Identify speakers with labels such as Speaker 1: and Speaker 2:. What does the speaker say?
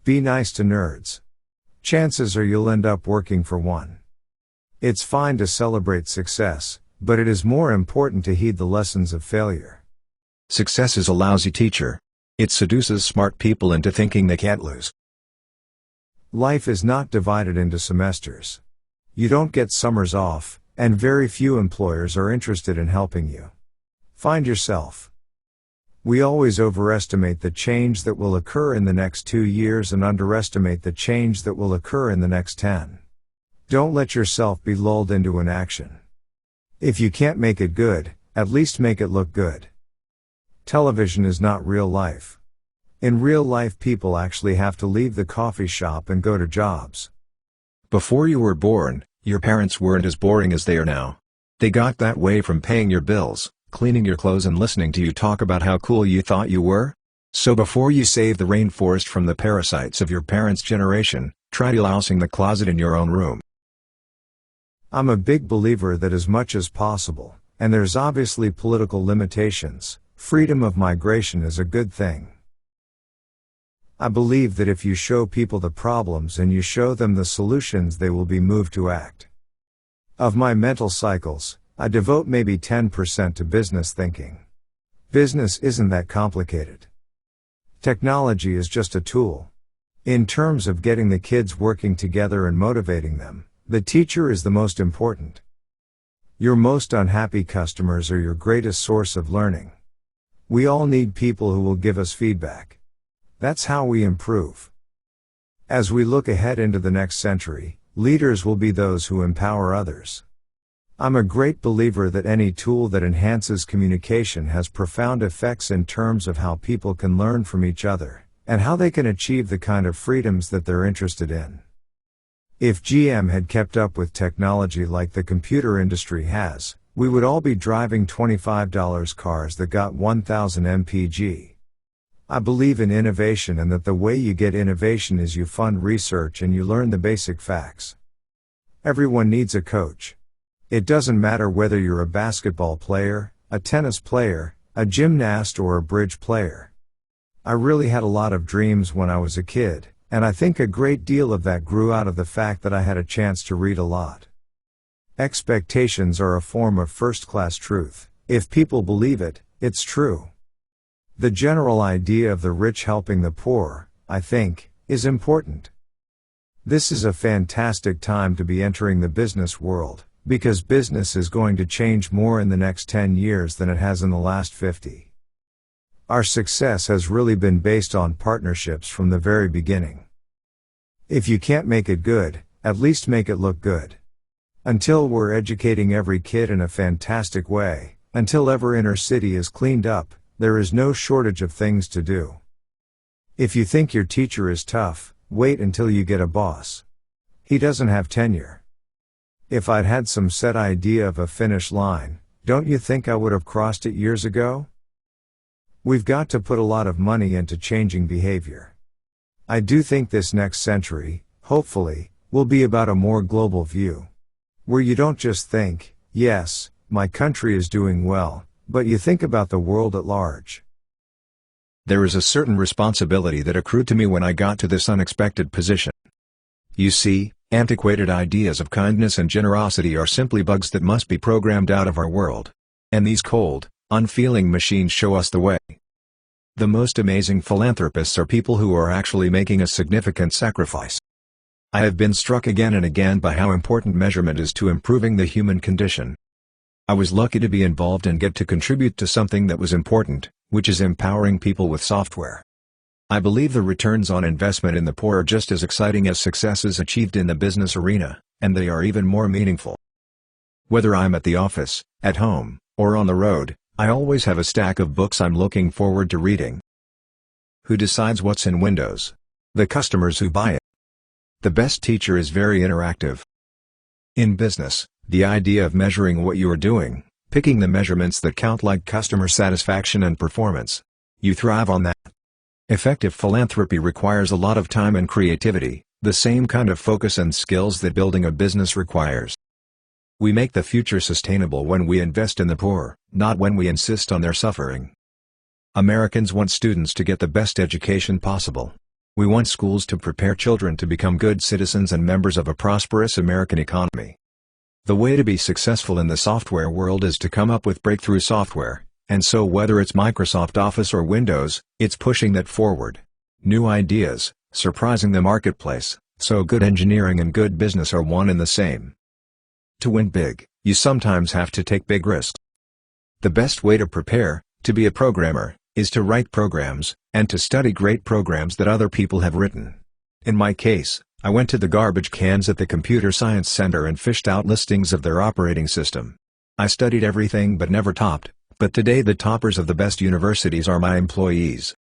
Speaker 1: Be nice to nerds. Chances are you'll end up working for one. It's fine to celebrate success, but it is more important to heed the lessons of failure.
Speaker 2: Success is a lousy teacher. It seduces smart people into thinking they can't lose.
Speaker 1: Life is not divided into semesters. You don't get summers off, and very few employers are interested in helping you. Find yourself. We always overestimate the change that will occur in the next 2 years and underestimate the change that will occur in the next 10. Don't let yourself be lulled into inaction. If you can't make it good, at least make it look good. Television is not real life. In real life, people actually have to leave the coffee shop and go to jobs.
Speaker 2: Before you were born, your parents weren't as boring as they are now. They got that way from paying your bills, cleaning your clothes and listening to you talk about how cool you thought you were. So before you save the rainforest from the parasites of your parents' generation, try delousing the closet in your own room.
Speaker 1: I'm a big believer that as much as possible, and there's obviously political limitations, freedom of migration is a good thing. I believe that if you show people the problems and you show them the solutions, they will be moved to act. Of my mental cycles, I devote maybe 10% to business thinking. Business isn't that complicated. Technology is just a tool. In terms of getting the kids working together and motivating them, the teacher is the most important. Your most unhappy customers are your greatest source of learning. We all need people who will give us feedback. That's how we improve. As we look ahead into the next century, leaders will be those who empower others. I'm a great believer that any tool that enhances communication has profound effects in terms of how people can learn from each other, and how they can achieve the kind of freedoms that they're interested in. If GM had kept up with technology like the computer industry has, we would all be driving $25 cars that got 1000 mpg. I believe in innovation, and that the way you get innovation is you fund research and you learn the basic facts. Everyone needs a coach. It doesn't matter whether you're a basketball player, a tennis player, a gymnast, or a bridge player. I really had a lot of dreams when I was a kid, and I think a great deal of that grew out of the fact that I had a chance to read a lot. Expectations are a form of first-class truth. If people believe it, it's true. The general idea of the rich helping the poor, I think, is important. This is a fantastic time to be entering the business world, because business is going to change more in the next 10 years than it has in the last 50. Our success has really been based on partnerships from the very beginning. If you can't make it good, at least make it look good. Until we're educating every kid in a fantastic way, until every inner city is cleaned up, there is no shortage of things to do. If you think your teacher is tough, wait until you get a boss. He doesn't have tenure. If I'd had some set idea of a finish line, don't you think I would have crossed it years ago? We've got to put a lot of money into changing behavior. I do think this next century, hopefully, will be about a more global view. Where you don't just think, yes, my country is doing well, but you think about the world at large.
Speaker 2: There is a certain responsibility that accrued to me when I got to this unexpected position. You see, antiquated ideas of kindness and generosity are simply bugs that must be programmed out of our world. And these cold, unfeeling machines show us the way. The most amazing philanthropists are people who are actually making a significant sacrifice. I have been struck again and again by how important measurement is to improving the human condition. I was lucky to be involved and get to contribute to something that was important, which is empowering people with software. I believe the returns on investment in the poor are just as exciting as successes achieved in the business arena, and they are even more meaningful. Whether I'm at the office, at home, or on the road, I always have a stack of books I'm looking forward to reading. Who decides what's in Windows? The customers who buy it. The best teacher is very interactive. In business, the idea of measuring what you are doing, picking the measurements that count like customer satisfaction and performance. You thrive on that. Effective philanthropy requires a lot of time and creativity, the same kind of focus and skills that building a business requires. We make the future sustainable when we invest in the poor, not when we insist on their suffering. Americans want students to get the best education possible. We want schools to prepare children to become good citizens and members of a prosperous American economy. The way to be successful in the software world is to come up with breakthrough software, and so whether it's Microsoft Office or Windows, it's pushing that forward. New ideas, surprising the marketplace, so good engineering and good business are one and the same. To win big, you sometimes have to take big risks. The best way to prepare, to be a programmer, is to write programs, and to study great programs that other people have written. In my case, I went to the garbage cans at the Computer Science Center and fished out listings of their operating system. I studied everything but never topped, but today the toppers of the best universities are my employees.